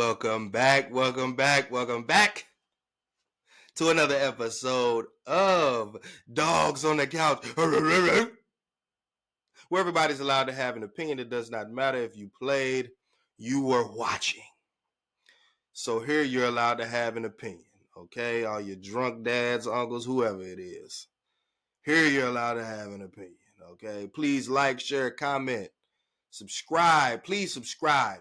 welcome back, welcome back to another episode of Dogs on the Couch, where everybody's allowed to have an opinion. It does not matter if you played, you were watching. So here you're allowed to have an opinion, okay? All your drunk dads, uncles, whoever it is. Here you're allowed to have an opinion, okay? Please like, share, comment, subscribe. Please subscribe,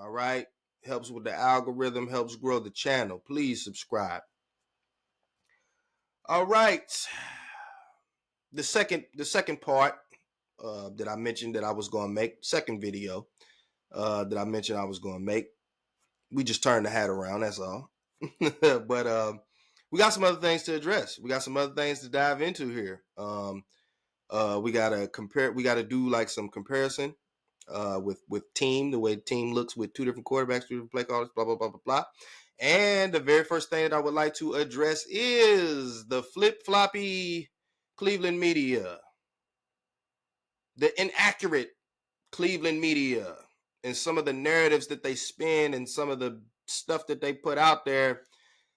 all right? Helps with the algorithm, helps grow the channel. Please subscribe. All right. The second part that I mentioned that I was going to make, second video that I mentioned I was going to make. We just turned the hat around, that's all. But we got some other things to address. We got some other things to dive into here. We gotta compare. We gotta do like some comparison with team, the way the team looks with two different quarterbacks, two different play callers, blah blah blah blah blah. And the very first thing that I would like to address is the flip floppy Cleveland media, the inaccurate Cleveland media, and some of the narratives that they spin and some of the stuff that they put out there.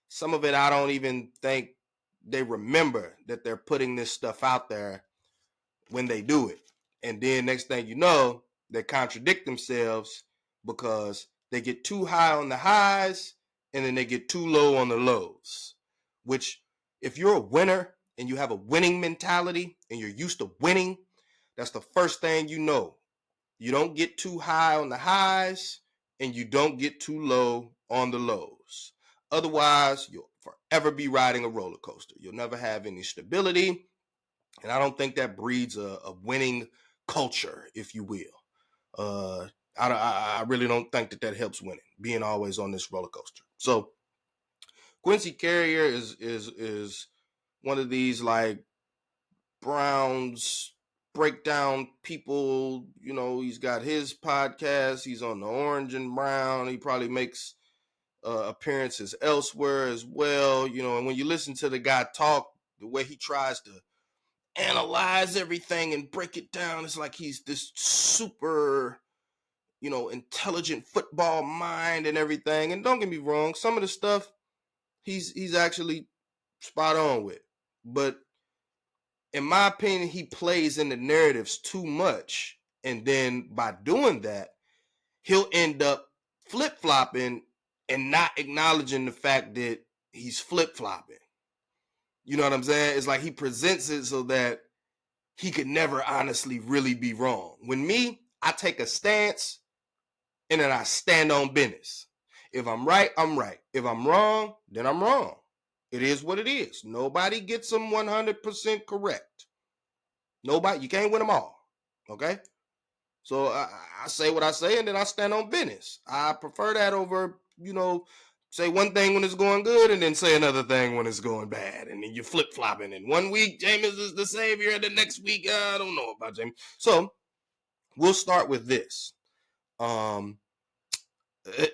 Some of it I don't even think they remember that they're putting this stuff out there when they do it. And then next thing you know, they contradict themselves because they get too high on the highs and then they get too low on the lows. Which, if you're a winner and you have a winning mentality and you're used to winning, that's the first thing you know. You don't get too high on the highs and you don't get too low on the lows. Otherwise, you'll forever be riding a roller coaster. You'll never have any stability. And I don't think that breeds a winning culture, if you will. I really don't think that helps winning, being always on this roller coaster. So Quincy Carrier is one of these like Browns breakdown people. You know, he's got his podcast. He's on the Orange and Brown. He probably makes appearances elsewhere as well. You know, and when you listen to the guy talk, the way he tries to analyze everything and break it down, it's like he's this super, intelligent football mind and everything. And don't get me wrong, some of the stuff he's actually spot on with. But in my opinion, he plays in the narratives too much. And then by doing that, he'll end up flip-flopping and not acknowledging the fact that he's flip-flopping. You know what I'm saying? It's like he presents it so that he could never honestly really be wrong. When me, I take a stance and then I stand on business. If I'm right, I'm right. If I'm wrong, then I'm wrong. It is what it is. Nobody gets them 100% correct. Nobody, you can't win them all. Okay? So I say what I say and then I stand on business. I prefer that over, say one thing when it's going good and then say another thing when it's going bad. And then you're flip-flopping. And one week, Jameis is the savior. And the next week, I don't know about Jameis. So we'll start with this.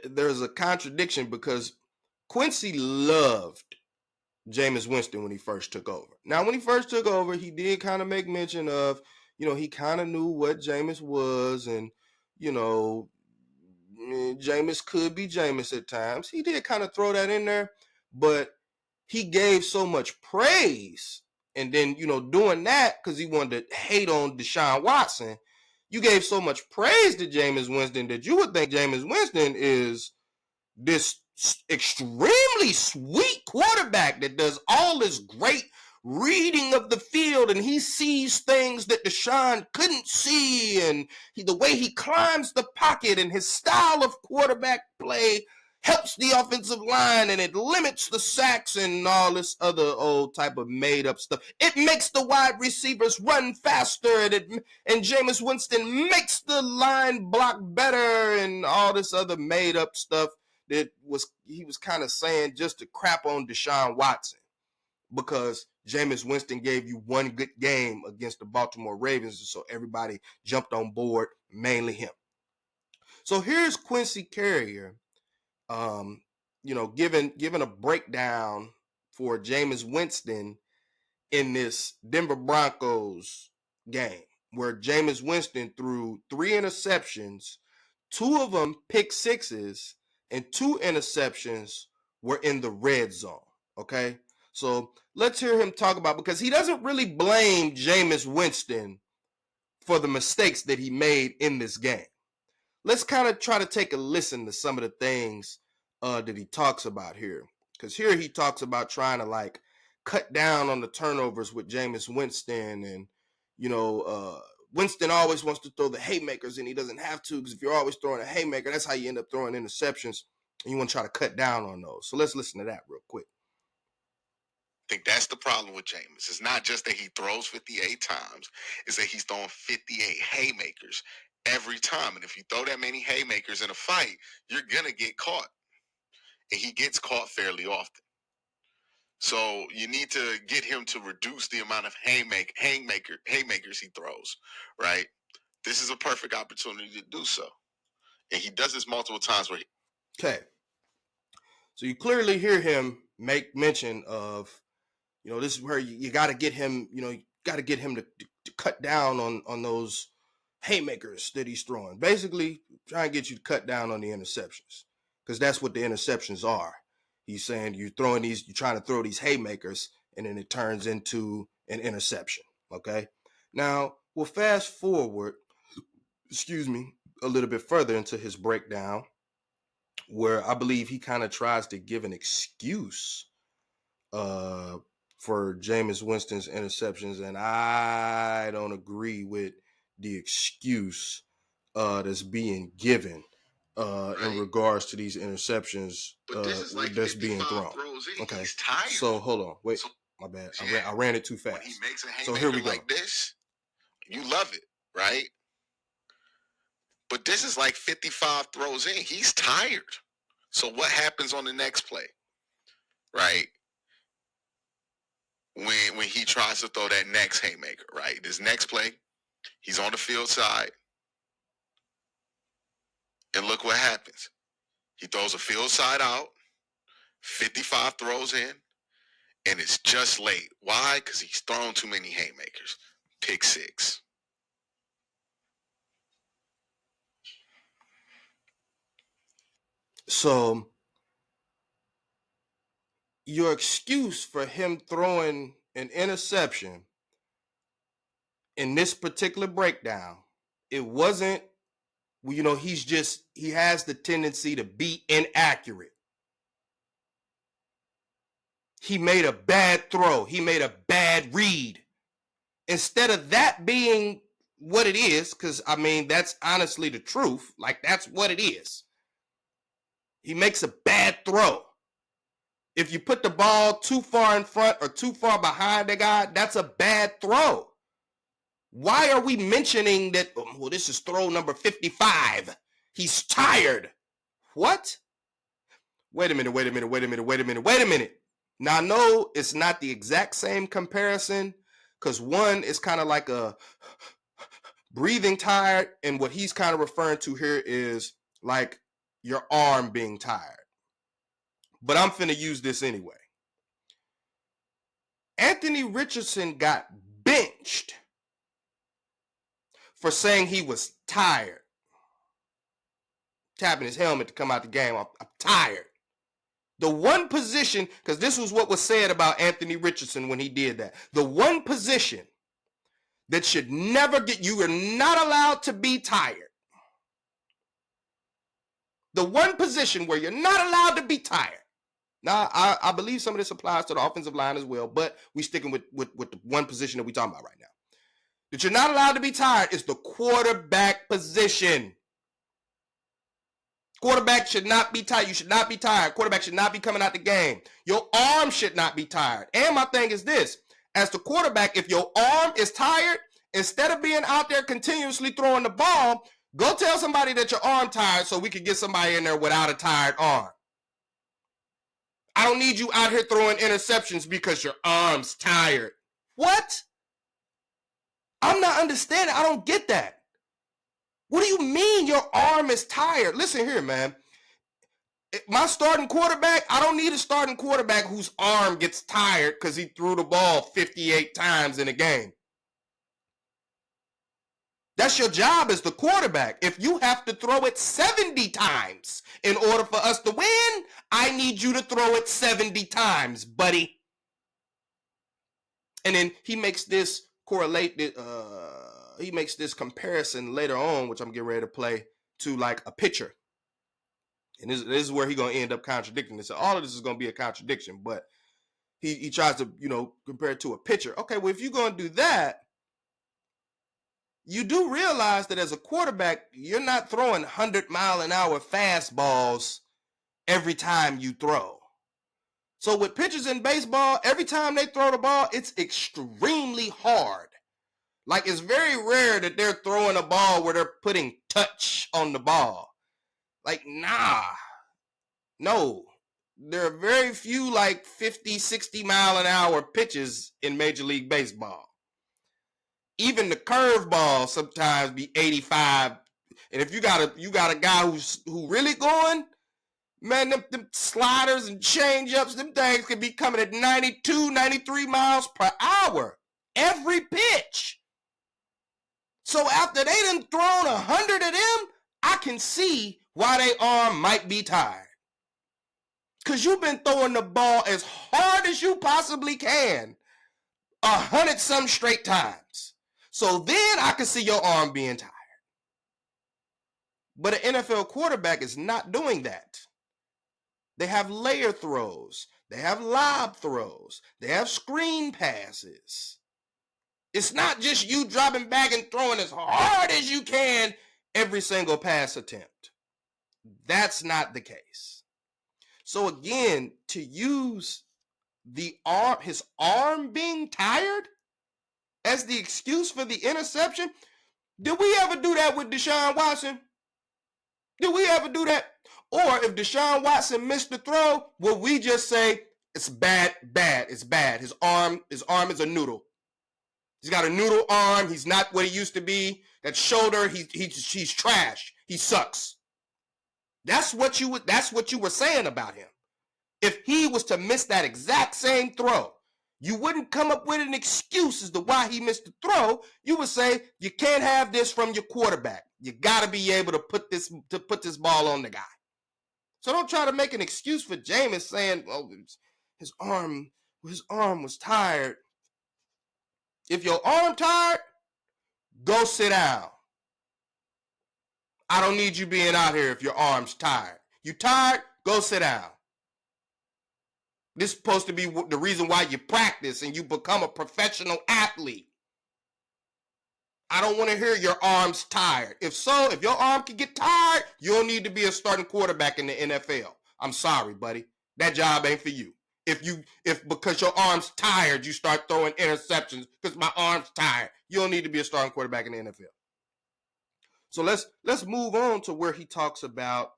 There's a contradiction because Quincy loved Jameis Winston when he first took over. Now, when he first took over, he did kind of make mention of, he kind of knew what Jameis was and, Jameis could be Jameis at times. He did kind of throw that in there, but he gave so much praise. And then, doing that because he wanted to hate on Deshaun Watson, you gave so much praise to Jameis Winston that you would think Jameis Winston is this extremely sweet quarterback that does all this great reading of the field and he sees things that Deshaun couldn't see, and the way he climbs the pocket and his style of quarterback play helps the offensive line and it limits the sacks and all this other old type of made up stuff. It makes the wide receivers run faster and Jameis Winston makes the line block better and all this other made up stuff that he was kind of saying just to crap on Deshaun Watson because Jameis Winston gave you one good game against the Baltimore Ravens, so everybody jumped on board, mainly him. So here's Quincy Carrier, giving a breakdown for Jameis Winston in this Denver Broncos game where Jameis Winston threw 3 interceptions, 2 of them pick sixes, and 2 interceptions were in the red zone. Okay, so let's hear him talk about, because he doesn't really blame Jameis Winston for the mistakes that he made in this game. Let's kind of try to take a listen to some of the things that he talks about here, because here he talks about trying to like cut down on the turnovers with Jameis Winston, and Winston always wants to throw the haymakers, and he doesn't have to, because if you're always throwing a haymaker, that's how you end up throwing interceptions, and you want to try to cut down on those. So let's listen to that real quick. I think that's the problem with Jameis. It's not just that he throws 58 times, it's that he's throwing 58 haymakers every time. And if you throw that many haymakers in a fight, you're going to get caught. And he gets caught fairly often. So you need to get him to reduce the amount of haymakers he throws, right? This is a perfect opportunity to do so. And he does this multiple times where Okay. So you clearly hear him make mention of, this is where you got to get him, you got to get him to cut down on those haymakers that he's throwing. Basically, try and get you to cut down on the interceptions, because that's what the interceptions are. He's saying you're trying to throw these haymakers, and then it turns into an interception. Okay. Now we'll fast forward, a little bit further into his breakdown, where I believe he kind of tries to give an excuse for Jameis Winston's interceptions, and I don't agree with the excuse that's being given in regards to these interceptions that's being thrown. Okay, so hold on, wait, my bad, I ran it too fast. When he makes a haymaker so here we go. Like this, you love it, right? But this is like 55 throws in. He's tired. So what happens on the next play, right? When he tries to throw that next haymaker, right? This next play, he's on the field side. And look what happens. He throws a field side out, 55 throws in, and it's just late. Why? Because he's thrown too many haymakers. Pick 6. So your excuse for him throwing an interception in this particular breakdown, it wasn't, he has the tendency to be inaccurate. He made a bad throw. He made a bad read. Instead of that being what it is, because that's honestly the truth. Like, that's what it is. He makes a bad throw. If you put the ball too far in front or too far behind the guy, that's a bad throw. Why are we mentioning that, well, this is throw number 55? He's tired. What? Wait a minute. Now, I know it's not the exact same comparison, because one is kind of like a breathing tired, and what he's kind of referring to here is like your arm being tired. But I'm finna use this anyway. Anthony Richardson got benched for saying he was tired. Tapping his helmet to come out the game. I'm tired. The one position, because this was what was said about Anthony Richardson when he did that. The one position that should never get, you are not allowed to be tired. The one position where you're not allowed to be tired. Now, I believe some of this applies to the offensive line as well, but we're sticking with the one position that we're talking about right now. That you're not allowed to be tired is the quarterback position. Quarterback should not be tired. You should not be tired. Quarterback should not be coming out the game. Your arm should not be tired. And my thing is this. As the quarterback, if your arm is tired, instead of being out there continuously throwing the ball, go tell somebody that your arm tired so we can get somebody in there without a tired arm. I don't need you out here throwing interceptions because your arm's tired. What? I'm not understanding. I don't get that. What do you mean your arm is tired? Listen here, man. My starting quarterback, I don't need a starting quarterback whose arm gets tired because he threw the ball 58 times in a game. That's your job as the quarterback. If you have to throw it 70 times in order for us to win, I need you to throw it 70 times, buddy. And then he makes this he makes this comparison later on, which I'm getting ready to play, to like a pitcher. And this is where he's going to end up contradicting this. So all of this is going to be a contradiction, but he tries to, compare it to a pitcher. Okay, well, if you're going to do that, you do realize that as a quarterback, you're not throwing 100-mile-an-hour fastballs every time you throw. So with pitchers in baseball, every time they throw the ball, it's extremely hard. Like, it's very rare that they're throwing a ball where they're putting touch on the ball. Like, nah. No. There are very few, like, 50, 60-mile-an-hour pitches in Major League Baseball. Even the curveball sometimes be 85. And if you got a guy who really going, man, them sliders and change-ups, them things can be coming at 92, 93 miles per hour. Every pitch. So after they done thrown 100 of them, I can see why their arm might be tired. Because you've been throwing the ball as hard as you possibly can 100-some straight times. So then I can see your arm being tired. But an NFL quarterback is not doing that. They have layer throws. They have lob throws. They have screen passes. It's not just you dropping back and throwing as hard as you can every single pass attempt. That's not the case. So again, to use his arm being tired as the excuse for the interception, did we ever do that with Deshaun Watson? Did we ever do that? Or if Deshaun Watson missed the throw, will we just say, it's bad, it's bad. His arm is a noodle. He's got a noodle arm. He's not what he used to be. That shoulder, he's trash. He sucks. That's what you were saying about him. If he was to miss that exact same throw, you wouldn't come up with an excuse as to why he missed the throw. You would say, you can't have this from your quarterback. You got to be able to put this ball on the guy. So don't try to make an excuse for Jameis saying, well, his arm was tired. If your arm tired, go sit down. I don't need you being out here if your arm's tired. You tired? Go sit down. This is supposed to be the reason why you practice and you become a professional athlete. I don't want to hear your arm's tired. If your arm can get tired, you don't need to be a starting quarterback in the NFL. I'm sorry, buddy. That job ain't for you. If because your arm's tired, you start throwing interceptions because my arm's tired, you don't need to be a starting quarterback in the NFL. So let's move on to where he talks about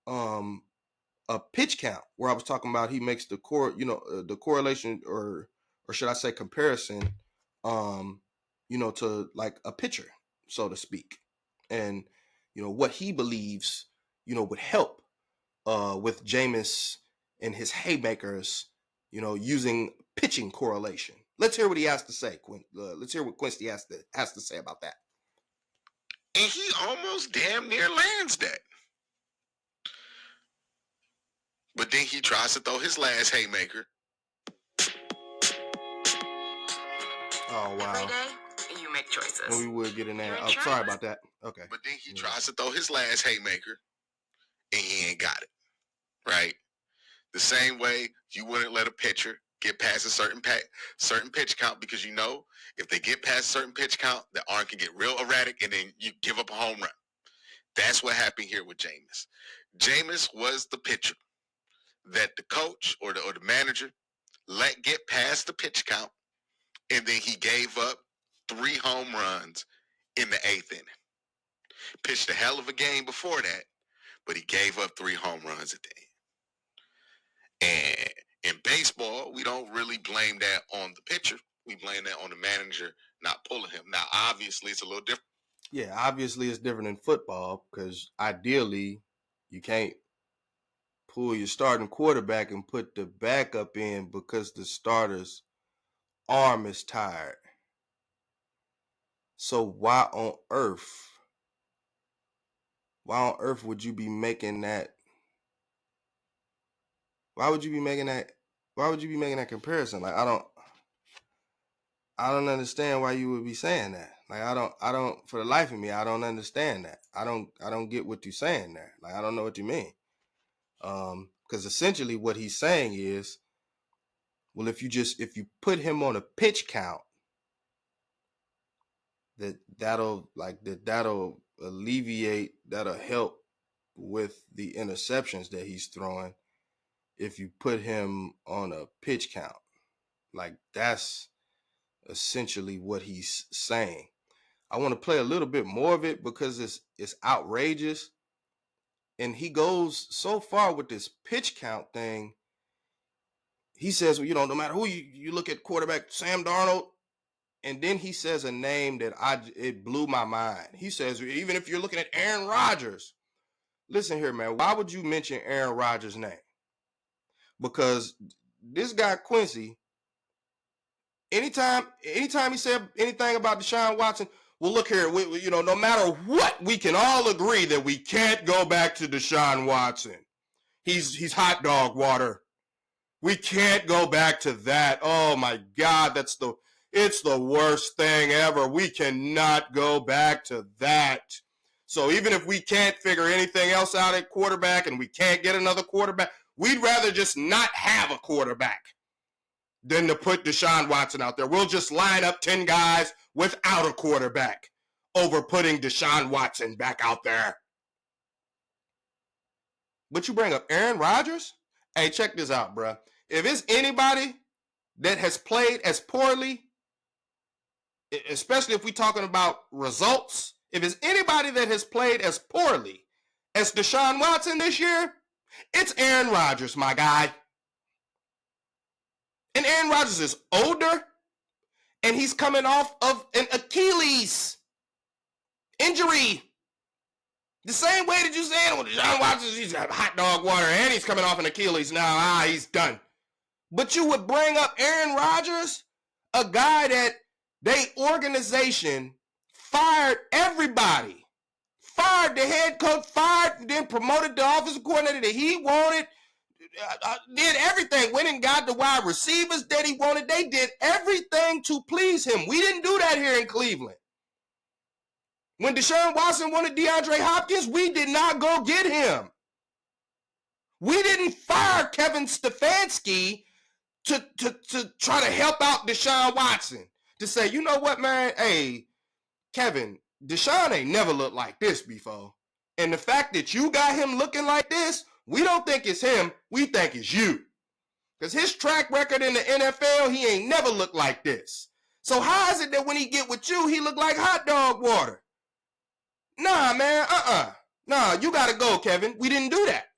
a pitch count, where I was talking about he makes the correlation or should I say comparison, to like a pitcher, so to speak, and what he believes would help with Jameis and his haymakers, using pitching correlation. Let's hear what he has to say, let's hear what Quincy has to say about that. And he almost damn near lands that. But then he tries to throw his last haymaker. Oh, wow. Every day, you make choices. Well, we would get in there. Oh, sorry about that. Okay. But then he tries to throw his last haymaker, and he ain't got it. Right? The same way you wouldn't let a pitcher get past a certain pitch count, because if they get past a certain pitch count, the arm can get real erratic, and then you give up a home run. That's what happened here with Jameis. Jameis was the pitcher that the coach or the manager let get past the pitch count, and then he gave up 3 home runs in the 8th inning. Pitched a hell of a game before that, but he gave up 3 home runs at the end. And in baseball, we don't really blame that on the pitcher. We blame that on the manager not pulling him. Now, obviously, it's a little different. Yeah, obviously it's different in football, because ideally you can't pull your starting quarterback and put the backup in because the starter's arm is tired. So why on earth would you be making that? Why would you be making that? Why would you be making that comparison? Like I don't understand why you would be saying that. Like I don't for the life of me, I don't understand that. I don't get what you're saying there. Like I don't know what you mean. Because essentially what he's saying is, well, if you put him on a pitch count, that'll alleviate, that'll help with the interceptions that he's throwing if you put him on a pitch count. Like that's essentially what he's saying. I want to play a little bit more of it because it's outrageous. And he goes so far with this pitch count thing. He says, well, no matter who you look at, quarterback Sam Darnold, and then he says a name that it blew my mind. He says, even if you're looking at Aaron Rodgers, listen here, man, why would you mention Aaron Rodgers' name? Because this guy Quincy, anytime he said anything about Deshaun Watson, well, look here, no matter what, we can all agree that we can't go back to Deshaun Watson. He's hot dog water. We can't go back to that. Oh my God, it's the worst thing ever. We cannot go back to that. So even if we can't figure anything else out at quarterback and we can't get another quarterback, we'd rather just not have a quarterback than to put Deshaun Watson out there. We'll just line up 10 guys without a quarterback over putting Deshaun Watson back out there. But you bring up Aaron Rodgers? Hey, check this out, bro. If it's anybody that has played as poorly, especially if we're talking about results, if it's anybody that has played as poorly as Deshaun Watson this year, it's Aaron Rodgers, my guy. And Aaron Rodgers is older, and he's coming off of an Achilles injury. The same way that you said, well, Deshaun Watson, he's got hot dog water, and he's coming off an Achilles now. He's done. But you would bring up Aaron Rodgers, a guy that they organization fired everybody. Fired the head coach, fired, then promoted the offensive coordinator that he wanted, did everything, went and got the wide receivers that he wanted. They did everything to please him. We didn't do that here in Cleveland. When Deshaun Watson wanted DeAndre Hopkins, we did not go get him. We didn't fire Kevin Stefanski to try to help out Deshaun Watson. To say, you know what, man? Hey, Kevin, Deshaun ain't never looked like this before. And the fact that you got him looking like this, we don't think it's him. We think it's you. Because his track record in the NFL, he ain't never looked like this. So how is it that when he get with you, he look like hot dog water? Nah, man, Nah, you got to go, Kevin. We didn't do that.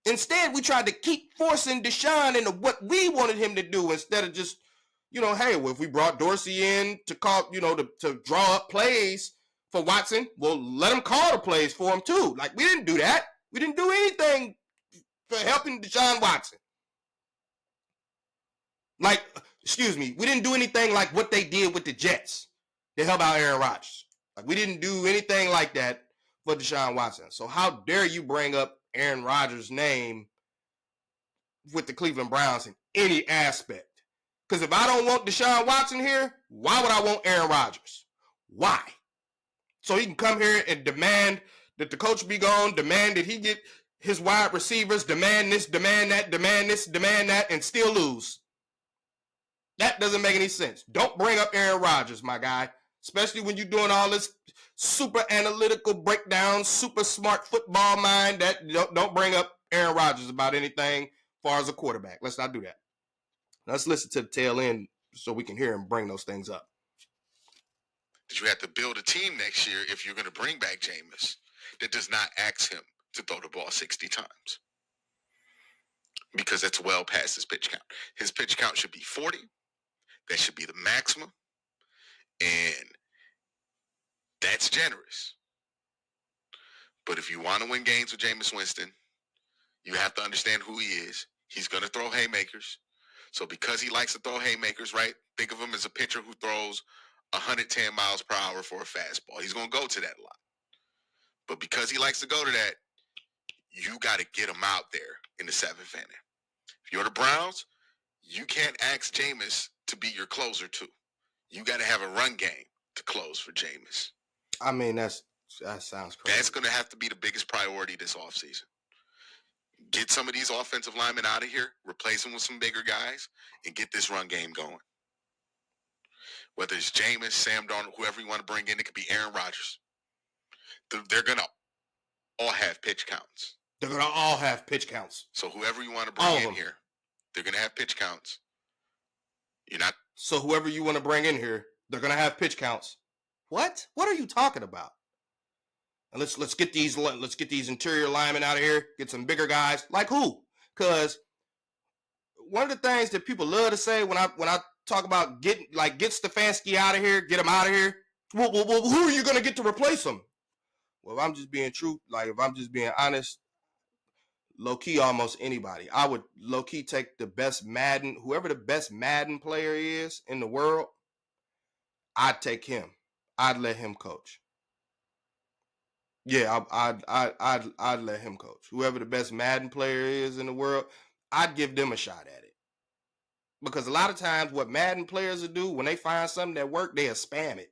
Instead, we tried to keep forcing Deshaun into what we wanted him to do instead of just, hey, well, if we brought Dorsey in to call, to draw up plays for Watson, well, let him call the plays for him too. Like, we didn't do that. We didn't do anything for helping Deshaun Watson. Like, excuse me, we didn't do anything like what they did with the Jets to help out Aaron Rodgers. Like, we didn't do anything like that for Deshaun Watson. So how dare you bring up Aaron Rodgers' name with the Cleveland Browns in any aspect? Because if I don't want Deshaun Watson here, why would I want Aaron Rodgers? Why? So he can come here and demand that the coach be gone, demand that he get his wide receivers, demand this, demand that, demand this, demand that, and still lose. That doesn't make any sense. Don't bring up Aaron Rodgers, my guy, especially when you're doing all this super analytical breakdown, super smart football mind. That don't bring up Aaron Rodgers about anything as far as a quarterback. Let's not do that. Let's listen to the tail end so we can hear him bring those things up. That you have to build a team next year if you're going to bring back Jameis that does not ask him to throw the ball 60 times. Because that's well past his pitch count. His pitch count should be 40. That should be the maximum. And that's generous. But if you want to win games with Jameis Winston, you have to understand who he is. He's going to throw haymakers. So because he likes to throw haymakers, right? Think of him as a pitcher who throws 110 miles per hour for a fastball. He's going to go to that a lot. But because he likes to go to that, you got to get him out there in the 7th inning. If you're the Browns, you can't ask Jameis to be your closer too. You got to have a run game to close for Jameis. I mean, that sounds crazy. That's going to have to be the biggest priority this offseason. Get some of these offensive linemen out of here, replace them with some bigger guys, and get this run game going. Whether it's Jameis, Sam Darnold, whoever you want to bring in, it could be Aaron Rodgers. They're going to all have pitch counts. They're going to all have pitch counts. So whoever you want to bring in here, they're going to have pitch counts. So whoever you want to bring in here, they're going to have pitch counts. What? What are you talking about? And let's get these interior linemen out of here. Get some bigger guys. Like who? Because one of the things that people love to say when I talk about get Stefanski out of here, get him out of here. Well, who are you going to get to replace him? Well, if I'm just being true, like if I'm just being honest, low-key almost anybody. I would low-key take the best Madden, whoever the best Madden player is in the world, I'd take him. I'd let him coach. Yeah, I'd let him coach. Whoever the best Madden player is in the world, I'd give them a shot at it. Because a lot of times what Madden players will do, when they find something that works, they'll spam it.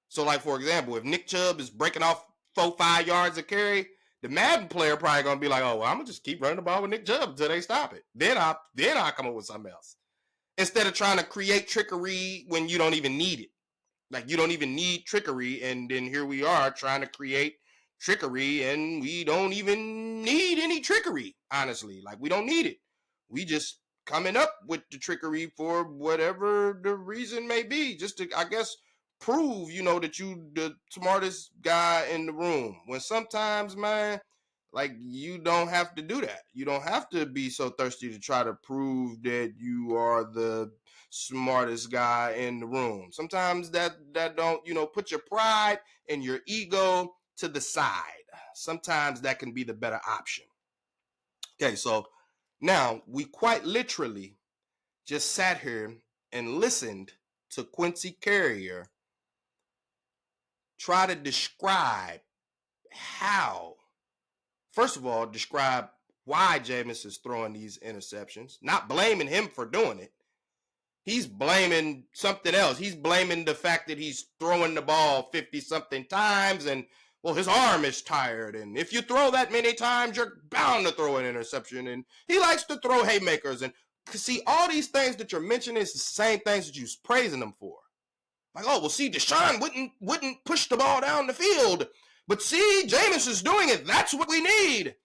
So like, for example, if Nick Chubb is breaking off 4-5 yards a carry, the Madden player probably going to be like, oh, well, I'm going to just keep running the ball with Nick Chubb until they stop it. Then I'll come up with something else. Instead of trying to create trickery when you don't even need it. Like, you don't even need trickery, and then here we are trying to create trickery, and we don't even need any trickery, honestly. Like, we don't need it. We just coming up with the trickery for whatever the reason may be, just to, I guess, prove, that you the smartest guy in the room. When sometimes, man, like, you don't have to do that. You don't have to be so thirsty to try to prove that you are the smartest guy in the room. Sometimes that don't, put your pride and your ego to the side. Sometimes that can be the better option. Okay, so now we quite literally just sat here and listened to Quincy Carrier try to describe how, first of all, describe why Jameis is throwing these interceptions, not blaming him for doing it. He's blaming something else. He's blaming the fact that he's throwing the ball 50-something times and, well, his arm is tired. And if you throw that many times, you're bound to throw an interception. And he likes to throw haymakers. And see, all these things that you're mentioning is the same things that you're praising him for. Like, oh, well, see, Deshaun wouldn't push the ball down the field. But see, Jameis is doing it. That's what we need.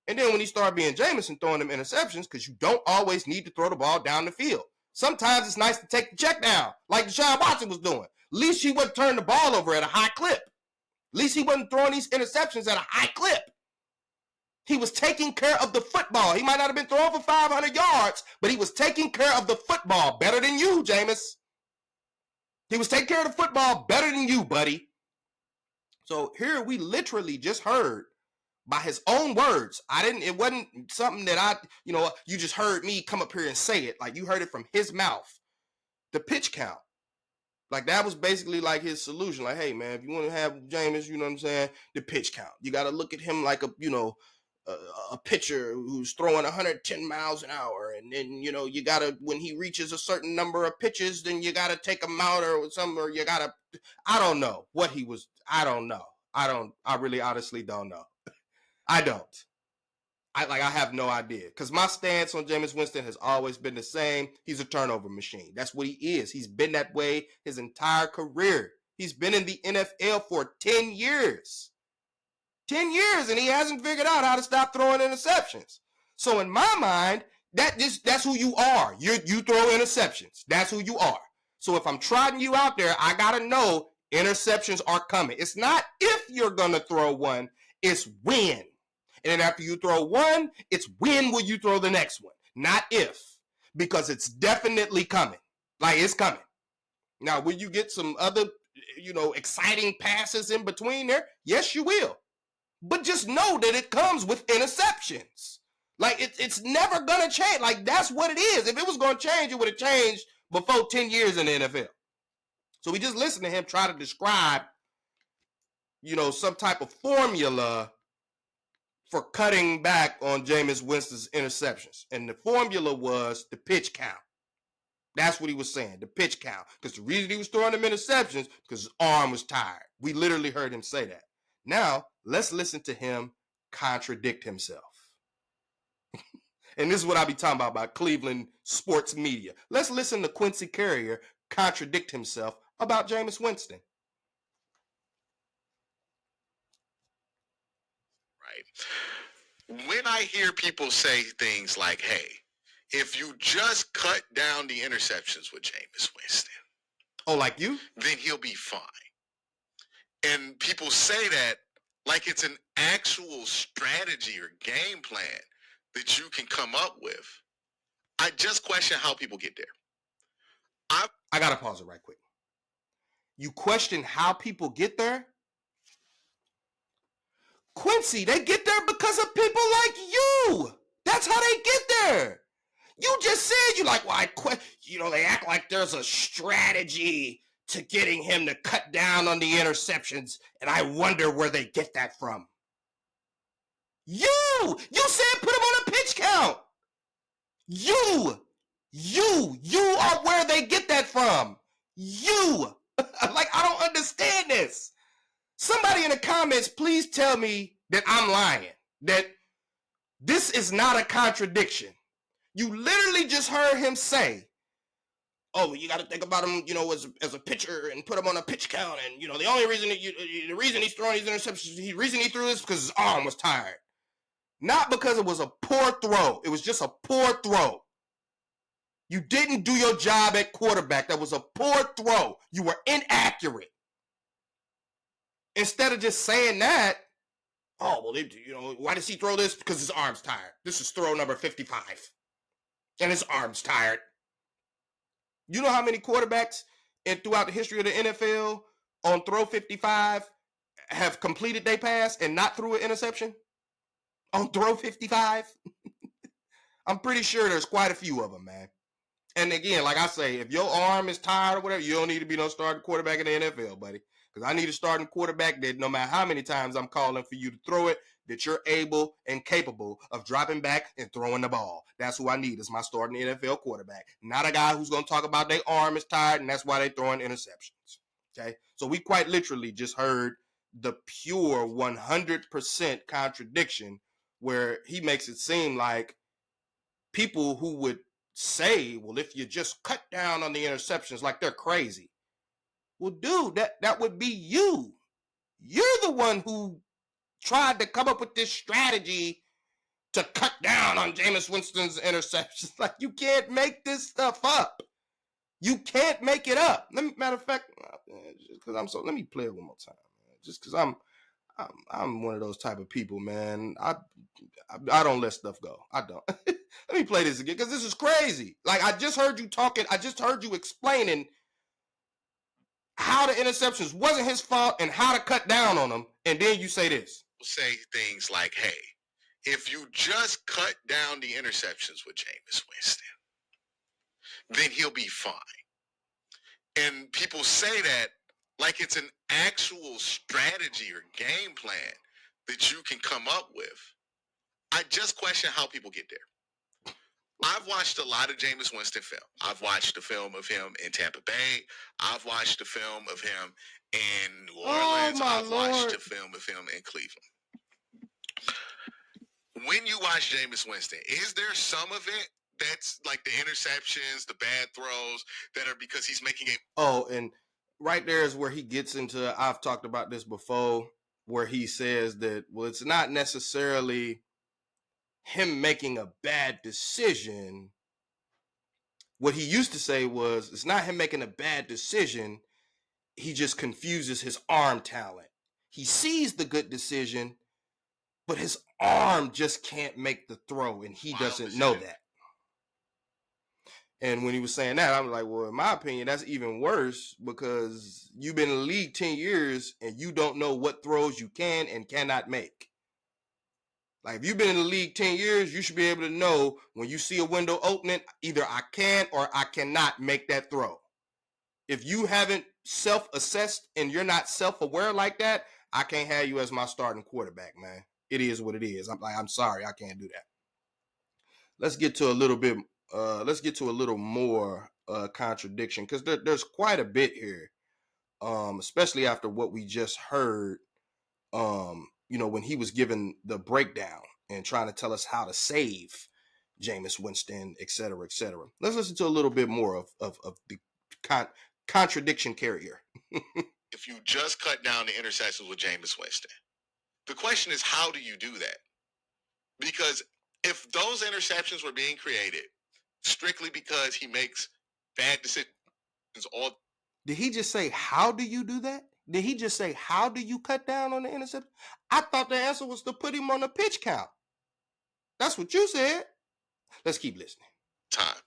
And then when he started being Jameis and throwing them interceptions, because you don't always need to throw the ball down the field. Sometimes it's nice to take the check down, like Deshaun Watson was doing. At least he wouldn't turn the ball over at a high clip. At least he wasn't throwing these interceptions at a high clip. He was taking care of the football. He might not have been throwing for 500 yards, but he was taking care of the football better than you, Jameis. He was taking care of the football better than you, buddy. So here we literally just heard by his own words. It wasn't something that you just heard me come up here and say it. Like, you heard it from his mouth. The pitch count. Like, that was basically like his solution. Like, hey, man, if you want to have Jameis, you know what I'm saying, the pitch count. You got to look at him like a pitcher who's throwing 110 miles an hour. And then, you got to, when he reaches a certain number of pitches, then you got to take him out or you got to, I don't know what he was. I don't know. I really honestly don't know. I don't. I have no idea. Because my stance on Jameis Winston has always been the same. He's a turnover machine. That's what he is. He's been that way his entire career. He's been in the NFL for 10 years. 10 years, and he hasn't figured out how to stop throwing interceptions. So in my mind, that's who you are. You throw interceptions. That's who you are. So if I'm trotting you out there, I got to know interceptions are coming. It's not if you're going to throw one. It's when. And then after you throw one, it's when will you throw the next one, not if, because it's definitely coming. Like, it's coming. Now, will you get some other, exciting passes in between there? Yes, you will. But just know that it comes with interceptions. Like, it's never going to change. Like, that's what it is. If it was going to change, it would have changed before 10 years in the NFL. So we just listen to him try to describe, some type of formula for cutting back on Jameis Winston's interceptions. And the formula was the pitch count. That's what he was saying, the pitch count. Because the reason he was throwing them interceptions, because his arm was tired. We literally heard him say that. Now, let's listen to him contradict himself. And this is what I be talking about Cleveland sports media. Let's listen to Quincy Carrier contradict himself about Jameis Winston. Right. When I hear people say things like, hey, if you just cut down the interceptions with Jameis Winston. Oh, like you? Then he'll be fine. And people say that like it's an actual strategy or game plan that you can come up with. I just question how people get there. I got to pause it right quick. You question how people get there? Quincy, they get there because of people like you. That's how they get there. You just said they act like there's a strategy to getting him to cut down on the interceptions, and I wonder where they get that from. You said put him on a pitch count. You are where they get that from. You. I don't understand this. Somebody in the comments, please tell me that I'm lying, that this is not a contradiction. You literally just heard him say, oh, you got to think about him, as a pitcher and put him on a pitch count. And, the only reason the reason he's throwing these interceptions, the reason he threw this because his arm was tired. Not because it was a poor throw. It was just a poor throw. You didn't do your job at quarterback. That was a poor throw. You were inaccurate. Instead of just saying that, why does he throw this? Because his arm's tired. This is throw number 55. And his arm's tired. You know how many quarterbacks throughout the history of the NFL on throw 55 have completed their pass and not threw an interception? On throw 55? I'm pretty sure there's quite a few of them, man. And again, like I say, if your arm is tired or whatever, you don't need to be no starting quarterback in the NFL, buddy. Because I need a starting quarterback that no matter how many times I'm calling for you to throw it, that you're able and capable of dropping back and throwing the ball. That's who I need as my starting NFL quarterback. Not a guy who's going to talk about their arm is tired and that's why they're throwing interceptions. Okay? So we quite literally just heard the pure 100% contradiction where he makes it seem like people who would say, well, if you just cut down on the interceptions, like they're crazy. Well, dude, that would be you. You're the one who tried to come up with this strategy to cut down on Jameis Winston's interceptions. Like, you can't make this stuff up. You can't make it up. Matter of fact, let me play it one more time, man. Just because I'm one of those type of people, man. I don't let stuff go. I don't. Let me play this again because this is crazy. Like, I just heard you talking. I just heard you explaining how the interceptions wasn't his fault and how to cut down on them. And then you say this. Say things like, hey, if you just cut down the interceptions with Jameis Winston, then he'll be fine. And people say that like it's an actual strategy or game plan that you can come up with. I just question how people get there. I've watched a lot of Jameis Winston film. I've watched the film of him in Tampa Bay. I've watched the film of him in New Orleans. I've watched the film of him in Cleveland. When you watch Jameis Winston, is there some of it that's like the interceptions, the bad throws that are because he's making a... Oh, and right there is where he gets into, I've talked about this before, where he says that, well, it's not necessarily him making a bad decision. What he used to say was, it's not him making a bad decision. He just confuses his arm talent. He sees the good decision, but his arm just can't make the throw, and he doesn't know that. And when he was saying that, I was like, well, in my opinion, that's even worse because you've been in the league 10 years and you don't know what throws you can and cannot make. Like, if you've been in the league 10 years, you should be able to know when you see a window opening, either I can or I cannot make that throw. If you haven't self-assessed and you're not self-aware like that, I can't have you as my starting quarterback, man. It is what it is. I'm sorry, I can't do that. Let's get to a little bit. Let's get to a little more contradiction because there's quite a bit here, especially after what we just heard. When he was given the breakdown and trying to tell us how to save Jameis Winston, et cetera, et cetera. Let's listen to a little bit more of the contradiction carrier. If you just cut down the interceptions with Jameis Winston, the question is, how do you do that? Because if those interceptions were being created strictly because he makes bad decisions all. Did he just say, how do you do that? Did he just say, how do you cut down on the interception? I thought the answer was to put him on the pitch count. That's what you said. Let's keep listening. Time.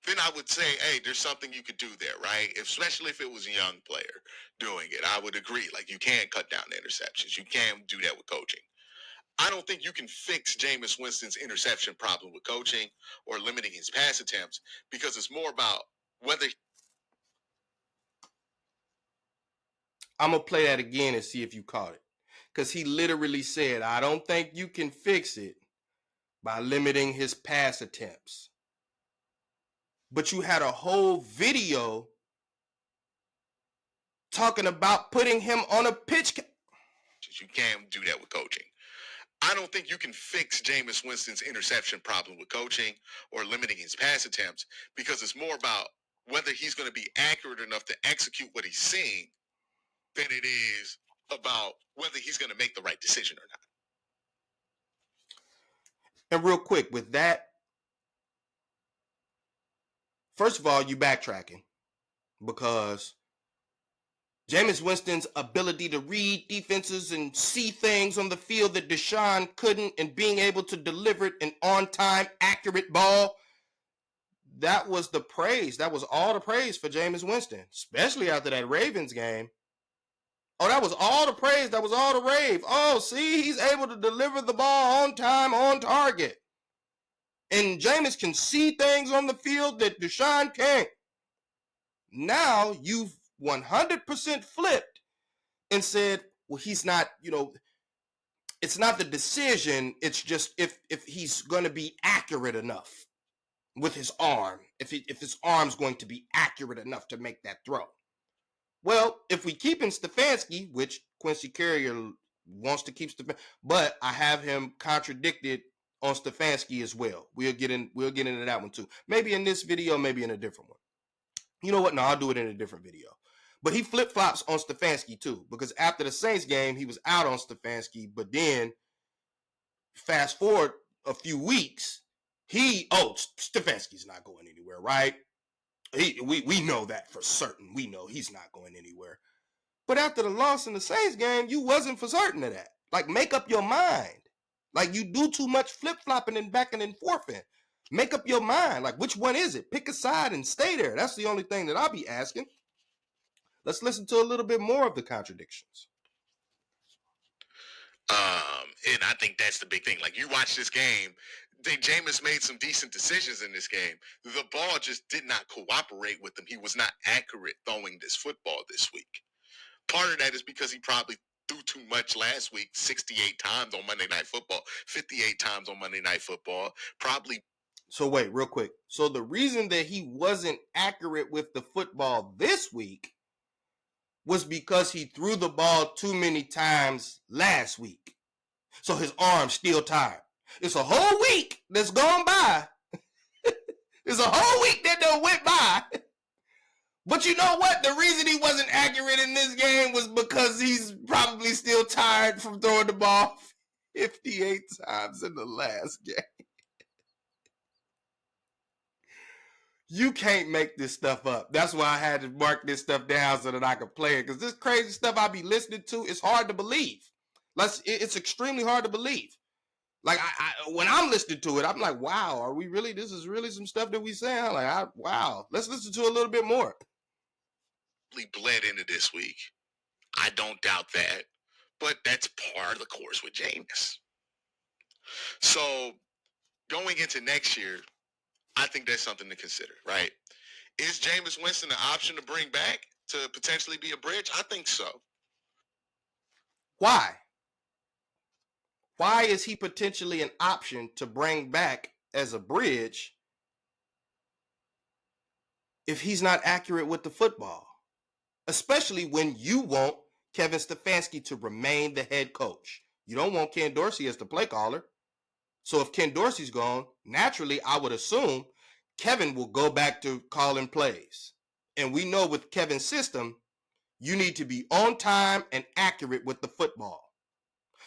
Then I would say, hey, there's something you could do there, right? Especially if it was a young player doing it. I would agree. Like, you can cut down the interceptions. You can do that with coaching. I don't think you can fix Jameis Winston's interception problem with coaching or limiting his pass attempts because it's more about whether. I'm going to play that again and see if you caught it. Because he literally said, I don't think you can fix it by limiting his pass attempts. But you had a whole video talking about putting him on a pitch. You can't do that with coaching. I don't think you can fix Jameis Winston's interception problem with coaching or limiting his pass attempts because it's more about whether he's going to be accurate enough to execute what he's seeing than it is about whether he's going to make the right decision or not. And real quick with that, first of all, you backtracking because Jameis Winston's ability to read defenses and see things on the field that Deshaun couldn't, and being able to deliver an on-time, accurate ball, that was the praise. That was all the praise for Jameis Winston, especially after that Ravens game. Oh, that was all the praise. That was all the rave. Oh, see, he's able to deliver the ball on time, on target. And Jameis can see things on the field that Deshaun can't. Now you've 100% flipped and said, well, he's not, it's not the decision. It's just if he's going to be accurate enough with his arm, if his arm's going to be accurate enough to make that throw. Well, if we keep in Stefanski, which Quincy Carrier wants to keep Stefanski, but I have him contradicted on Stefanski as well. We'll get into that one too. Maybe in this video, maybe in a different one. You know what? No, I'll do it in a different video. But he flip-flops on Stefanski too, because after the Saints game, he was out on Stefanski, but then fast forward a few weeks, Stefanski's not going anywhere, right? We know that for certain. We know he's not going anywhere. But after the loss in the Saints game, you wasn't for certain of that. Like, make up your mind. Like, you do too much flip-flopping and backing and forthing. Make up your mind. Like, which one is it? Pick a side and stay there. That's the only thing that I'll be asking. Let's listen to a little bit more of the contradictions. And I think that's the big thing. Like, you watch this game, Jameis made some decent decisions in this game. The ball just did not cooperate with him. He was not accurate throwing this football this week. Part of that is because he probably threw too much last week, 68 times on Monday Night Football, 58 times on Monday Night Football, probably. So wait, real quick. So the reason that he wasn't accurate with the football this week was because he threw the ball too many times last week. So his arm's still tired. It's a whole week that's gone by. It's a whole week that done went by. But you know what? The reason he wasn't accurate in this game was because he's probably still tired from throwing the ball 58 times in the last game. You can't make this stuff up. That's why I had to mark this stuff down so that I could play it. Because this crazy stuff I be listening to, it's hard to believe. It's extremely hard to believe. Like, when I'm listening to it, I'm like, wow, this is really some stuff that we saying? Like, wow. Let's listen to a little bit more. Bled into this week. I don't doubt that. But that's part of the course with Jameis. So, going into next year, I think that's something to consider, right? Is Jameis Winston an option to bring back to potentially be a bridge? I think so. Why? Why is he potentially an option to bring back as a bridge if he's not accurate with the football? Especially when you want Kevin Stefanski to remain the head coach. You don't want Ken Dorsey as the play caller. So if Ken Dorsey's gone, naturally, I would assume Kevin will go back to calling plays. And we know with Kevin's system, you need to be on time and accurate with the football.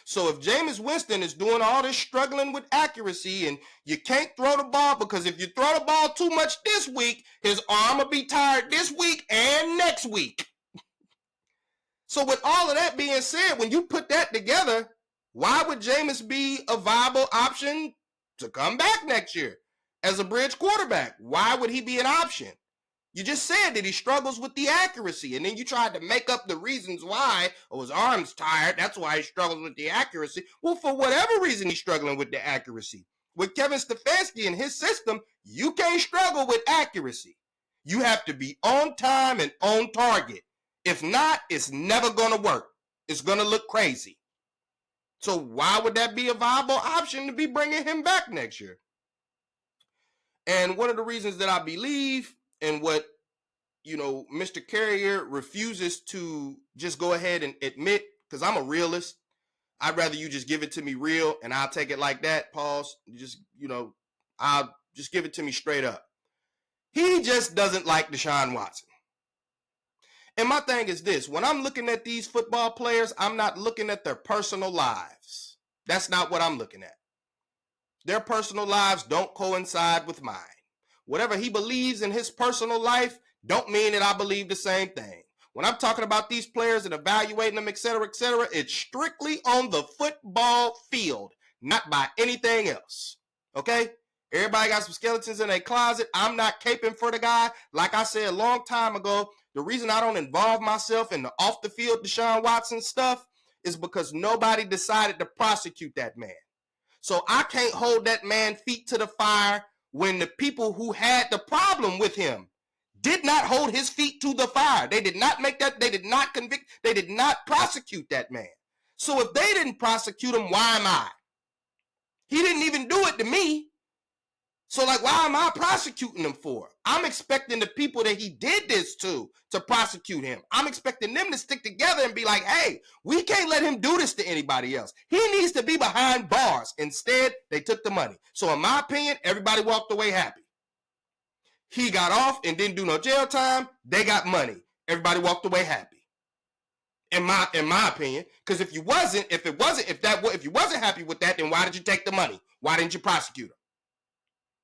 So if Jameis Winston is doing all this struggling with accuracy and you can't throw the ball because if you throw the ball too much this week, his arm will be tired this week and next week. So with all of that being said, when you put that together, why would Jameis be a viable option to come back next year as a bridge quarterback? Why would he be an option? You just said that he struggles with the accuracy, and then you tried to make up the reasons why. Oh, his arm's tired. That's why he struggles with the accuracy. Well, for whatever reason, he's struggling with the accuracy. With Kevin Stefanski and his system, you can't struggle with accuracy. You have to be on time and on target. If not, it's never going to work. It's going to look crazy. So why would that be a viable option to be bringing him back next year? And one of the reasons that I believe in what, Mr. Carrier refuses to just go ahead and admit, because I'm a realist. I'd rather you just give it to me real and I'll take it like that. Pause. I'll just give it to me straight up. He just doesn't like Deshaun Watson. And my thing is this, when I'm looking at these football players, I'm not looking at their personal lives. That's not what I'm looking at. Their personal lives don't coincide with mine. Whatever he believes in his personal life don't mean that I believe the same thing. When I'm talking about these players and evaluating them, et cetera, it's strictly on the football field, not by anything else. Okay? Everybody got some skeletons in their closet. I'm not caping for the guy. Like I said a long time ago, the reason I don't involve myself in the off the field Deshaun Watson stuff is because nobody decided to prosecute that man. So I can't hold that man feet to the fire when the people who had the problem with him did not hold his feet to the fire. They did not make that, they did not convict, they did not prosecute that man. So if they didn't prosecute him, why am I? He didn't even do it to me. So why am I prosecuting him for? I'm expecting the people that he did this to prosecute him. I'm expecting them to stick together and be like, hey, we can't let him do this to anybody else. He needs to be behind bars. Instead, they took the money. So in my opinion, everybody walked away happy. He got off and didn't do no jail time. They got money. Everybody walked away happy. In my opinion, because if you wasn't happy with that, then why did you take the money? Why didn't you prosecute him?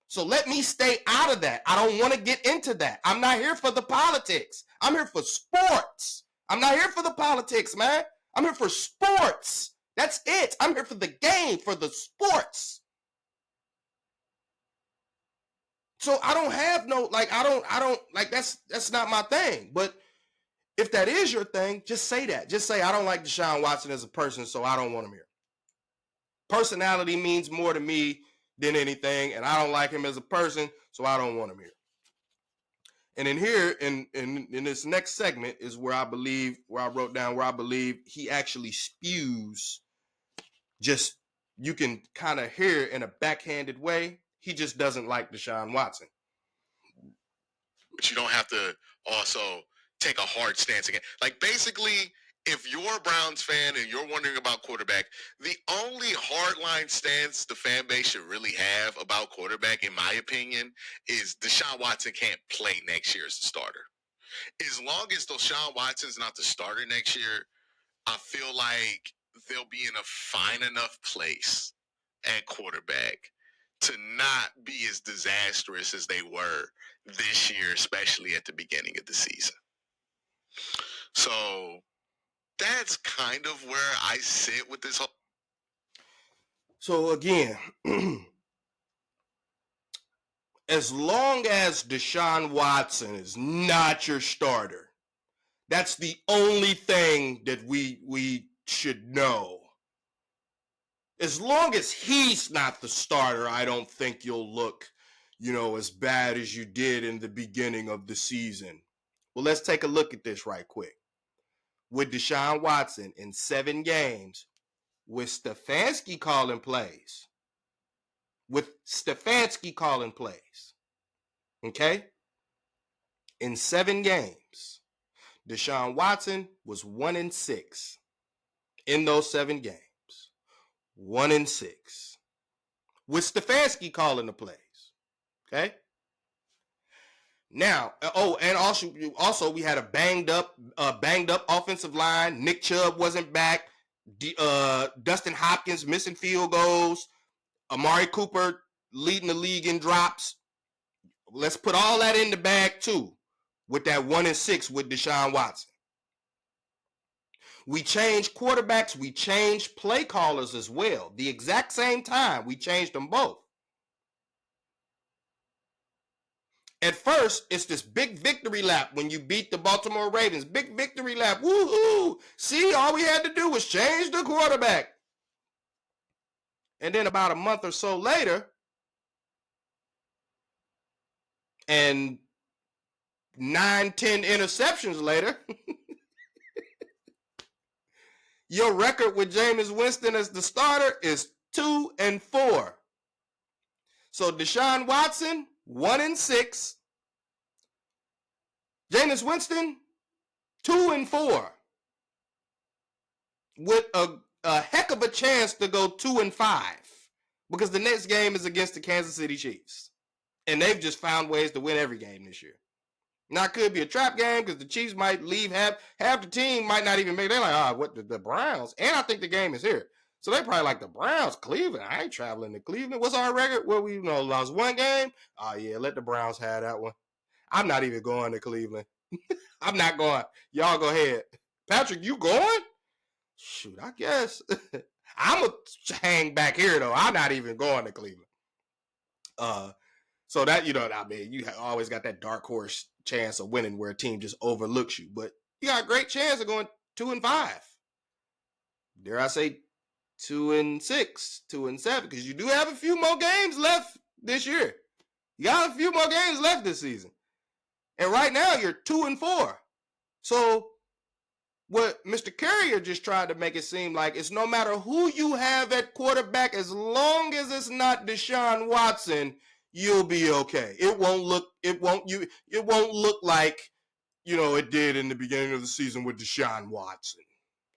So let me stay out of that. I don't want to get into that. I'm not here for the politics. I'm here for sports. I'm not here for the politics, man. I'm here for sports. That's it. I'm here for the game, for the sports. So I don't have no, that's not my thing. But if that is your thing, just say that. Just say, I don't like Deshaun Watson as a person, so I don't want him here. Personality means more to me than anything, and I don't like him as a person, so I don't want him here. And in here, in this next segment is where I wrote down where I believe he actually spews, just, you can kind of hear in a backhanded way, he just doesn't like Deshaun Watson. But you don't have to also take a hard stance again. Basically, if you're a Browns fan and you're wondering about quarterback, the only hardline stance the fan base should really have about quarterback, in my opinion, is Deshaun Watson can't play next year as the starter. As long as Deshaun Watson's not the starter next year, I feel like they'll be in a fine enough place at quarterback to not be as disastrous as they were this year, especially at the beginning of the season. So that's kind of where I sit with this whole. So again, as long as Deshaun Watson is not your starter, that's the only thing that we should know. As long as he's not the starter, I don't think you'll look, as bad as you did in the beginning of the season. Well, let's take a look at this right quick. With Deshaun Watson in 7 games, with Stefanski calling plays. Okay? In 7 games, Deshaun Watson was 1-6 in those 7 games. 1-6. With Stefanski calling the plays. Okay? Now, and also we had a banged up offensive line. Nick Chubb wasn't back. Dustin Hopkins missing field goals. Amari Cooper leading the league in drops. Let's put all that in the bag too, with that 1-6 with Deshaun Watson. We changed quarterbacks. We changed play callers as well. The exact same time, we changed them both. At first, it's this big victory lap when you beat the Baltimore Ravens. Big victory lap. Woohoo! See, all we had to do was change the quarterback. And then about a month or so later, and 9-10 interceptions later, your record with Jameis Winston as the starter is 2-4. So Deshaun Watson, 1-6. Jameis Winston, 2-4. With a heck of a chance to go 2-5. Because the next game is against the Kansas City Chiefs. And they've just found ways to win every game this year. Now, it could be a trap game because the Chiefs might leave. Half the team might not even make it. They're like, what, the Browns? And I think the game is here. So they probably like the Browns, Cleveland. I ain't traveling to Cleveland. What's our record? Well, we lost 1 game. Oh, yeah, let the Browns have that one. I'm not even going to Cleveland. I'm not going. Y'all go ahead. Patrick, you going? Shoot, I guess. I'm going to hang back here, though. I'm not even going to Cleveland. So that, you always got that dark horse chance of winning where a team just overlooks you. But you got a great chance of going 2-5. Dare I say 2-6, 2-7, because you do have a few more games left this year. You got a few more games left this season. And right now you're 2-4. So what Mr. Carrier just tried to make it seem like is no matter who you have at quarterback, as long as it's not Deshaun Watson, you'll be okay. It won't look like, it did in the beginning of the season with Deshaun Watson.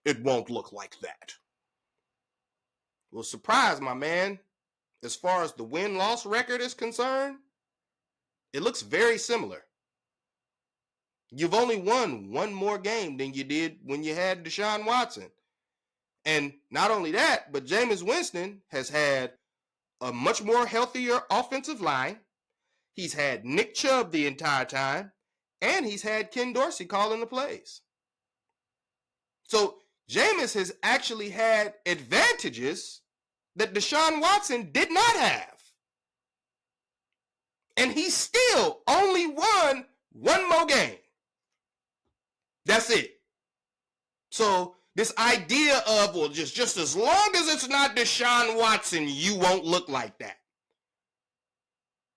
It won't look like that. Well, surprise, my man. As far as the win-loss record is concerned, it looks very similar. You've only won 1 more game than you did when you had Deshaun Watson. And not only that, but Jameis Winston has had a much more healthier offensive line. He's had Nick Chubb the entire time, and he's had Ken Dorsey calling the plays. So Jameis has actually had advantages that Deshaun Watson did not have. And he still only won 1 more game. That's it. So this idea of, well, just as long as it's not Deshaun Watson, you won't look like that.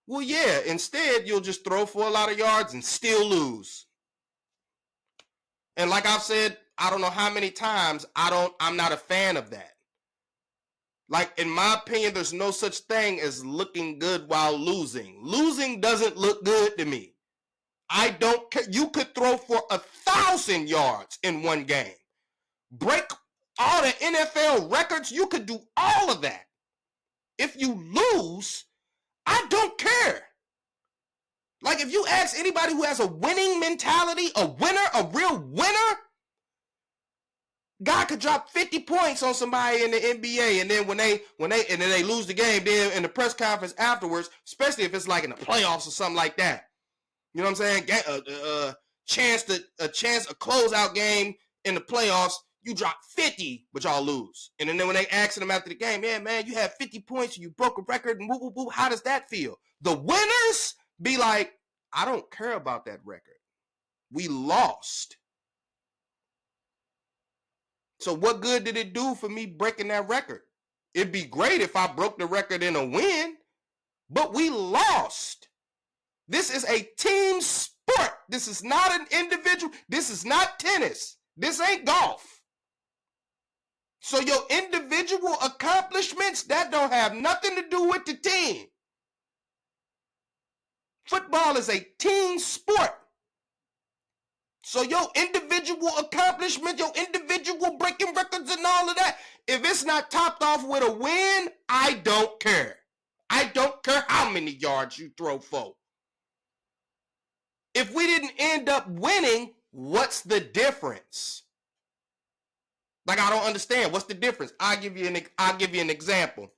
Well, yeah, instead, you'll just throw for a lot of yards and still lose. And like I've said, I don't know how many times, I'm not a fan of that. Like, in my opinion, there's no such thing as looking good while losing. Losing doesn't look good to me. I don't care. You could throw for 1,000 yards in 1 game. Break all the NFL records. You could do all of that. If you lose, I don't care. Like, if you ask anybody who has a winning mentality, a winner, a real winner, guy could drop 50 points on somebody in the NBA, and then when they lose the game, then in the press conference afterwards, especially if it's like in the playoffs or something like that. You know what I'm saying? A closeout game in the playoffs, you drop 50, but y'all lose. And then when they ask them after the game, yeah, man, you had 50 points, you broke a record, and whoop, whoop, whoop, how does that feel? The winners be like, I don't care about that record. We lost. So what good did it do for me breaking that record? It'd be great if I broke the record in a win, but we lost. This is a team sport. sport. This is not an individual. This is not tennis. This ain't golf. So your individual accomplishments, that don't have nothing to do with the team. Football is a team sport. So your individual accomplishment, your individual breaking records and all of that, if it's not topped off with a win, I don't care. I don't care how many yards you throw for. If we didn't end up winning, what's the difference? Like, I don't understand. What's the difference? I'll give you an example.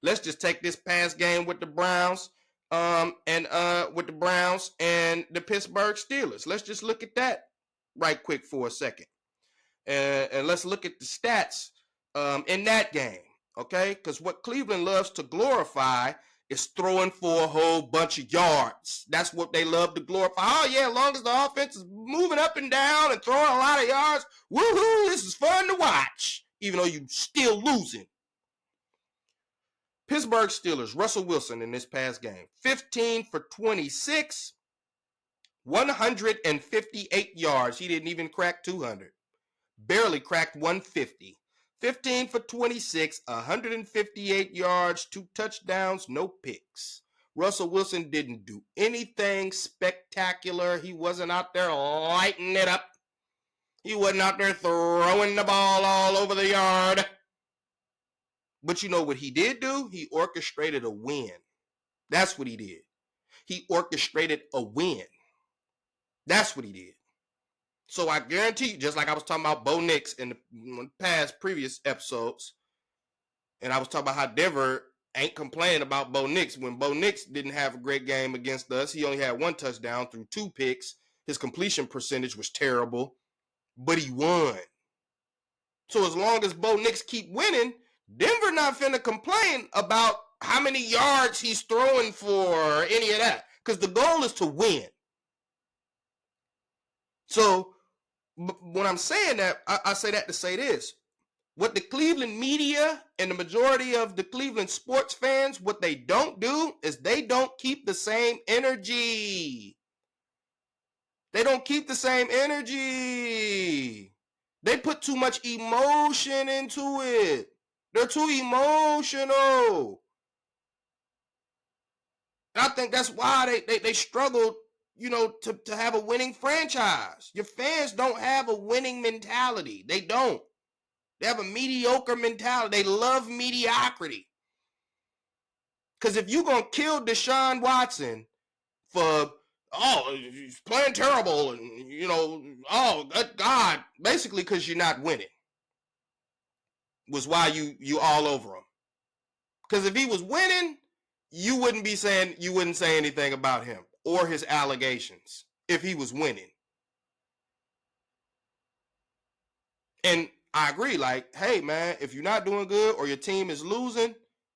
Let's just take this past game with the Browns, with the Browns and the Pittsburgh Steelers. Let's just look at that right quick for a second. And let's look at the stats in that game, okay? Because what Cleveland loves to glorify is throwing for a whole bunch of yards. That's what they love to glorify. Oh, yeah, as long as the offense is moving up and down and throwing a lot of yards, woohoo, this is fun to watch, even though you're still losing. Pittsburgh Steelers, Russell Wilson in this past game, 15 for 26, 158 yards. He didn't even crack 200. Barely cracked 150. 15 for 26, 158 yards, 2 touchdowns, no picks. Russell Wilson didn't do anything spectacular. He wasn't out there lighting it up. He wasn't out there throwing the ball all over the yard. But you know what he did do? He orchestrated a win. That's what he did. He orchestrated a win. That's what he did. So I guarantee you, just like I was talking about Bo Nix in the past previous episodes, and I was talking about how Denver ain't complaining about Bo Nix. When Bo Nix didn't have a great game against us, he only had 1 touchdown through 2 picks. His completion percentage was terrible, but he won. So as long as Bo Nix keep winning, Denver not finna complain about how many yards he's throwing for or any of that, because the goal is to win. So when I'm saying that, I say that to say this. What the Cleveland media and the majority of the Cleveland sports fans, what they don't do is they don't keep the same energy. They don't keep the same energy. They put too much emotion into it. They're too emotional. And I think that's why they struggled, to have a winning franchise. Your fans don't have a winning mentality. They don't. They have a mediocre mentality. They love mediocrity. Because if you're going to kill Deshaun Watson for, he's playing terrible, and, good God, basically because you're not winning, was why you all over him. Because if he was winning, you wouldn't say anything about him or his allegations if he was winning. And I agree, like, hey, man, if you're not doing good or your team is losing,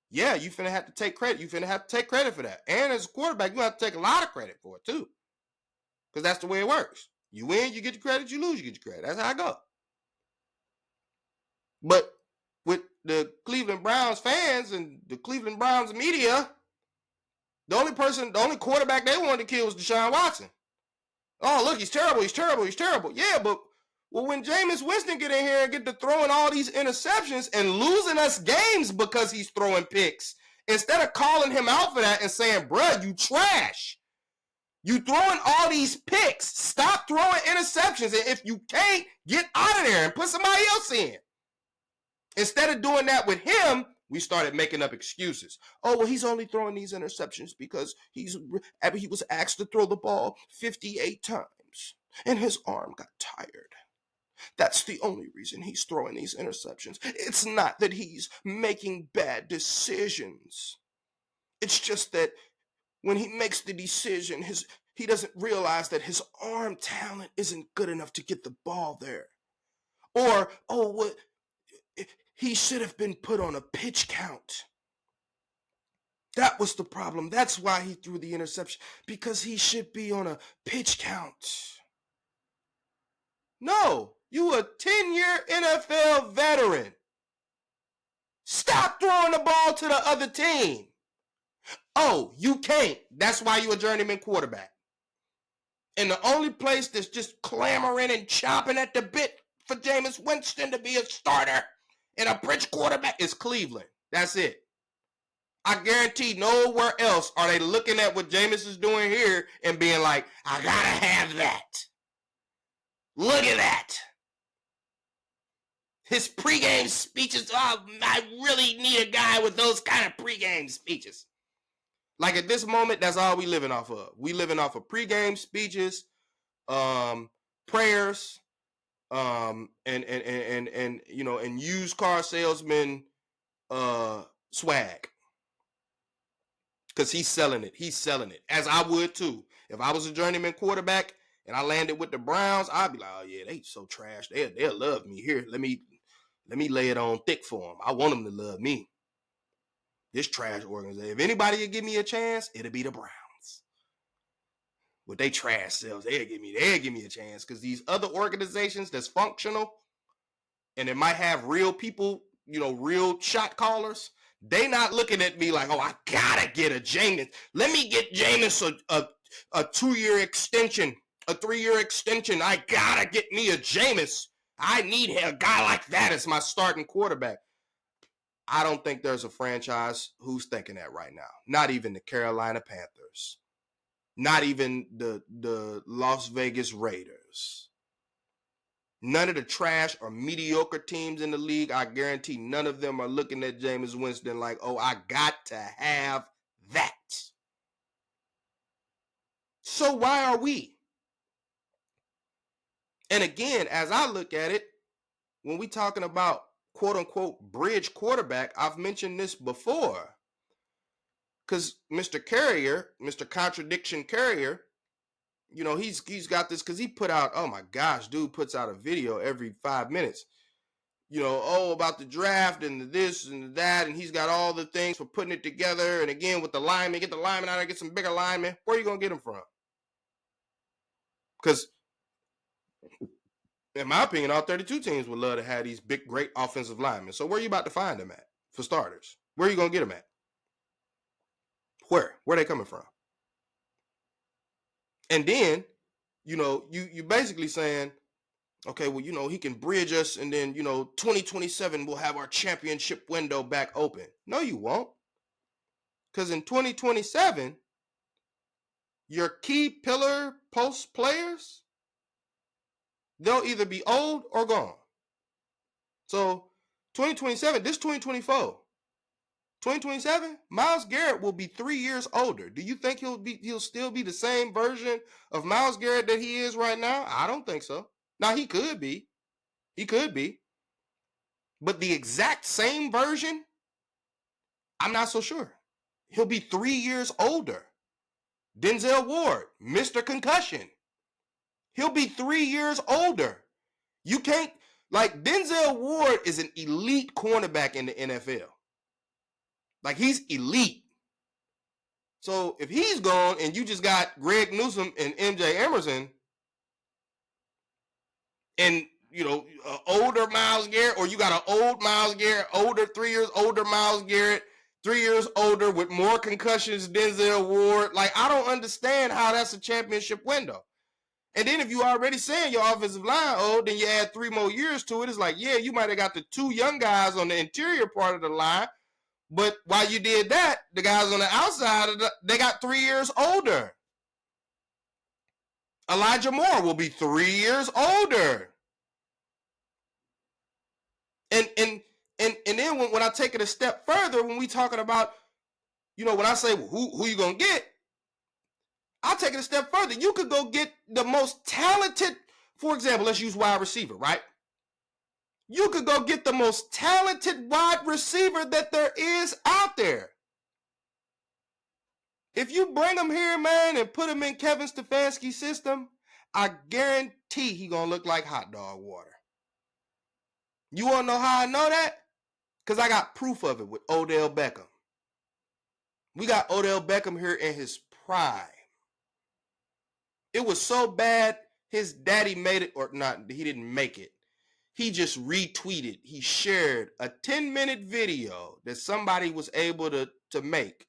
yeah, you finna have to take credit. You finna have to take credit for that. And as a quarterback, you have to take a lot of credit for it, too. Because that's the way it works. You win, you get your credit. You lose, you get your credit. That's how I go. But with the Cleveland Browns fans and the Cleveland Browns media, the only quarterback they wanted to kill was Deshaun Watson. Oh, look, he's terrible. Yeah, but when Jameis Winston get in here and get to throwing all these interceptions and losing us games because he's throwing picks, instead of calling him out for that and saying, bruh, you trash. You throwing all these picks. Stop throwing interceptions. And if you can't, get out of there and put somebody else in. Instead of doing that with him, we started making up excuses. Oh, well, he's only throwing these interceptions because he was asked to throw the ball 58 times and his arm got tired. That's the only reason he's throwing these interceptions. It's not that he's making bad decisions. It's just that when he makes the decision, he doesn't realize that his arm talent isn't good enough to get the ball there. Or, he should have been put on a pitch count. That was the problem. That's why he threw the interception, because he should be on a pitch count. No, you a 10-year NFL veteran. Stop throwing the ball to the other team. Oh, you can't. That's why you a journeyman quarterback. And the only place that's just clamoring and chomping at the bit for Jameis Winston to be a starter and a bridge quarterback is Cleveland. That's it. I guarantee nowhere else are they looking at what Jameis is doing here and being like, I gotta have that. Look at that. His pregame speeches, oh, I really need a guy with those kind of pregame speeches. Like at this moment, that's all we living off of. We living off of pregame speeches, prayers, and you know, and used car salesman swag. Because he's selling it. He's selling it. As I would too. If I was a journeyman quarterback and I landed with the Browns, I'd be like, oh yeah, they so trash. They'll love me. Here, let me lay it on thick for them. I want them to love me. This trash organization. If anybody would give me a chance, it'll be the Browns. With they trash selves, they'll give me a chance. Because these other organizations that's functional and it might have real people, you know, real shot callers, they not looking at me like, oh, I gotta get a Jameis. Let me get Jameis a 2-year extension, a 3-year extension. I gotta get me a Jameis. I need a guy like that as my starting quarterback. I don't think there's a franchise who's thinking that right now. Not even the Carolina Panthers. Not even the Las Vegas Raiders. None of the trash or mediocre teams in the league, I guarantee none of them are looking at Jameis Winston like, oh, I got to have that. So why are we? And again, as I look at it, when we talking about quote unquote bridge quarterback, I've mentioned this before. Because Mr. Carrier, Mr. Contradiction Carrier, you know, he's got this because he put out, oh my gosh, dude puts out a video every 5 minutes. You know, oh, about the draft and the this and the that, and he's got all the things for putting it together. And again, with the linemen, get the linemen out there, get some bigger linemen. Where are you going to get them from? Because, in my opinion, all 32 teams would love to have these big, great offensive linemen. So where are you about to find them at, for starters? Where are you going to get them at? Where are they coming from? And then, you know, you basically saying, okay, well, you know, he can bridge us and then, you know, 2027 we'll have our championship window back open. No, you won't. Because in 2027, your key pillar post players, they'll either be old or gone. So 2027, this 2024. 2027, Myles Garrett will be 3 years older. Do you think he'll still be the same version of Myles Garrett that he is right now? I don't think so. Now he could be. He could be. But the exact same version, I'm not so sure. He'll be 3 years older. Denzel Ward, Mr. Concussion. He'll be 3 years older. You can't, like, Denzel Ward is an elite cornerback in the NFL. Like, he's elite. So if he's gone and you just got Greg Newsome and MJ Emerson and, you know, older Myles Garrett, or you got an old Myles Garrett, 3 years older Myles Garrett, 3 years older with more concussions, Denzel Ward. Like, I don't understand how that's a championship window. And then if you already saying your offensive line old, then you add 3 more years to it. It's like, yeah, you might have got the 2 young guys on the interior part of the line. But while you did that, the guys on the outside, they got 3 years older. Elijah Moore will be 3 years older. And then when I take it a step further, when we talking about, you know, when I say, well, who you going to get? I'll take it a step further. You could go get the most talented, for example, let's use wide receiver, right? You could go get the most talented wide receiver that there is out there. If you bring him here, man, and put him in Kevin Stefanski's system, I guarantee he going to look like hot dog water. You want to know how I know that? Because I got proof of it with Odell Beckham. We got Odell Beckham here in his prime. It was so bad, his daddy made it, or not, he didn't make it. He just retweeted, he shared a 10-minute video that somebody was able to make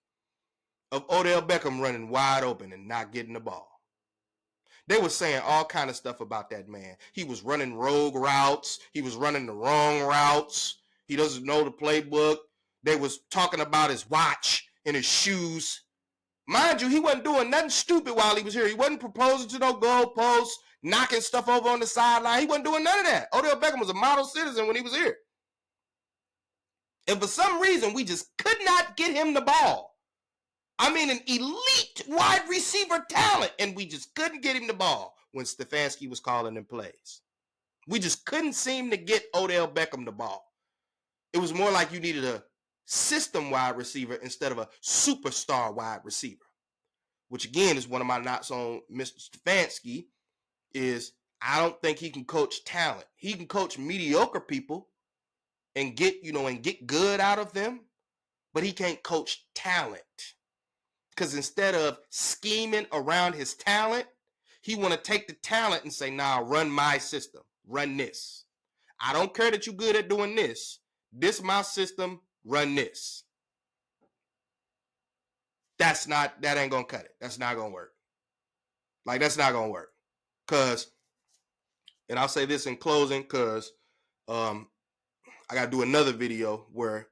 of Odell Beckham running wide open and not getting the ball. They were saying all kind of stuff about that man. He was running rogue routes. He was running the wrong routes. He doesn't know the playbook. They was talking about his watch and his shoes. Mind you, he wasn't doing nothing stupid while he was here. He wasn't proposing to no goalposts, knocking stuff over on the sideline. He wasn't doing none of that. Odell Beckham was a model citizen when he was here. And for some reason, we just could not get him the ball. I mean, an elite wide receiver talent, and we just couldn't get him the ball when Stefanski was calling them plays. We just couldn't seem to get Odell Beckham the ball. It was more like you needed a system wide receiver instead of a superstar wide receiver, which again is one of my knocks on Mr. Stefanski is I don't think he can coach talent. He can coach mediocre people and get good out of them, but he can't coach talent. Because instead of scheming around his talent, he want to take the talent and say, nah, run my system. Run this. I don't care that you're good at doing this. This is my system. Run this. That ain't going to cut it. That's not going to work. Like, that's not going to work. Because, and I'll say this in closing, because I got to do another video where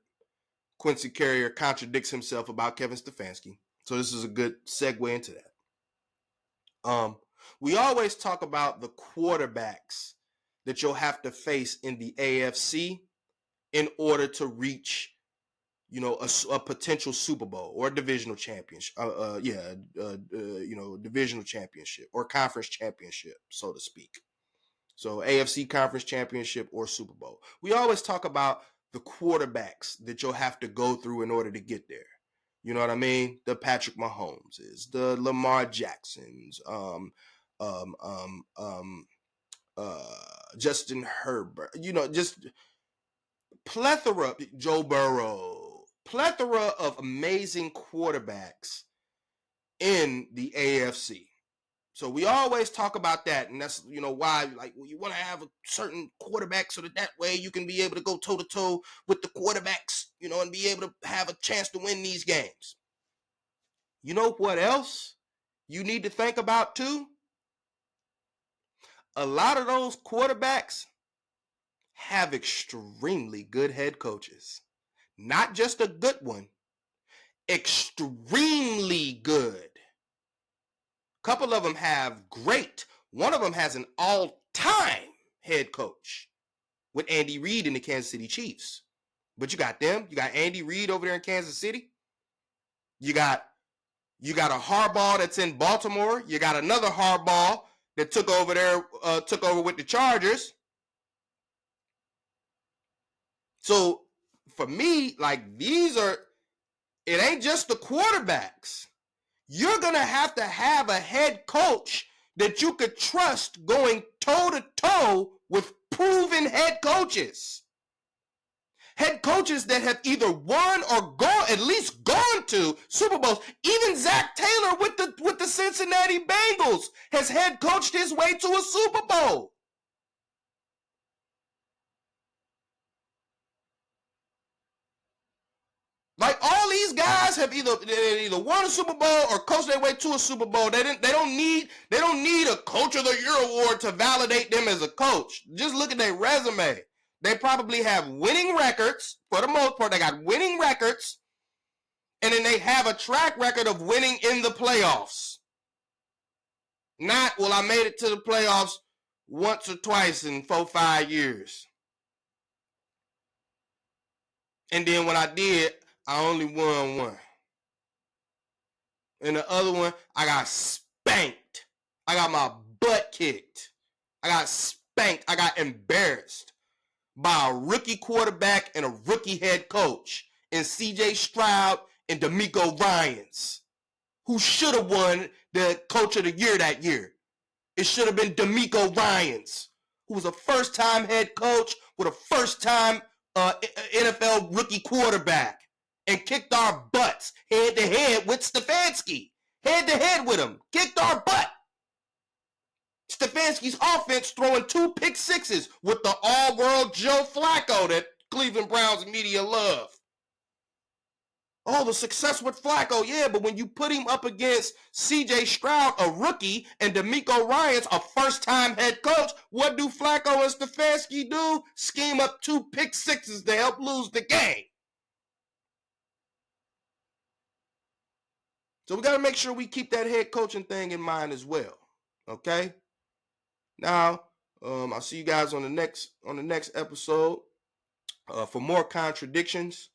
Quincy Carrier contradicts himself about Kevin Stefanski. So this is a good segue into that. We always talk about the quarterbacks that you'll have to face in the AFC in order to reach, a potential Super Bowl or a divisional championship. Divisional championship or conference championship, so to speak. So AFC conference championship or Super Bowl. We always talk about the quarterbacks that you'll have to go through in order to get there. You know what I mean? The Patrick Mahomeses, the Lamar Jacksons, Justin Herbert, just plethora, Joe Burrow, plethora of amazing quarterbacks in the AFC. So we always talk about that, and that's why you want to have a certain quarterback so that way you can be able to go toe to toe with the quarterbacks, and be able to have a chance to win these games. You know what else you need to think about too? A lot of those quarterbacks have extremely good head coaches. Not just a good one, extremely good. A couple of them have great. One of them has an all-time head coach with Andy Reid in the Kansas City Chiefs. But you got them. You got Andy Reid over there in Kansas City. You got a Harbaugh that's in Baltimore. You got another Harbaugh that took over with the Chargers. So for me, it ain't just the quarterbacks. You're going to have a head coach that you could trust going toe-to-toe with proven head coaches. Head coaches that have either won or at least gone to Super Bowls. Even Zach Taylor with the Cincinnati Bengals has head coached his way to a Super Bowl. Like all these guys have either won a Super Bowl or coached their way to a Super Bowl. They don't need a Coach of the Year award to validate them as a coach. Just look at their resume. They probably have winning records for the most part. They got winning records, and then they have a track record of winning in the playoffs. Not, I made it to the playoffs once or twice in 4-5 years. And then when I did, I only won one. And the other one, I got spanked. I got my butt kicked. I got spanked. I got embarrassed by a rookie quarterback and a rookie head coach in C.J. Stroud and DeMeco Ryans, who should have won the Coach of the Year that year. It should have been DeMeco Ryans, who was a first-time head coach with a first-time NFL rookie quarterback and kicked our butts head-to-head with Stefanski. Head-to-head with him. Kicked our butt. Stefanski's offense throwing 2 pick sixes with the all-world Joe Flacco that Cleveland Browns media love. Oh, the success with Flacco, yeah, but when you put him up against C.J. Stroud, a rookie, and DeMeco Ryans, a first-time head coach, what do Flacco and Stefanski do? Scheme up 2 pick sixes to help lose the game. So we got to make sure we keep that head coaching thing in mind as well. Okay. Now, I'll see you guys on the next episode for more contradictions.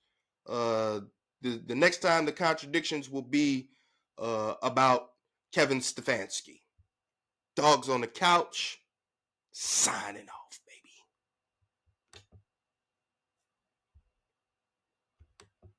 The next time the contradictions will be about Kevin Stefanski. Dogs on the couch, signing off.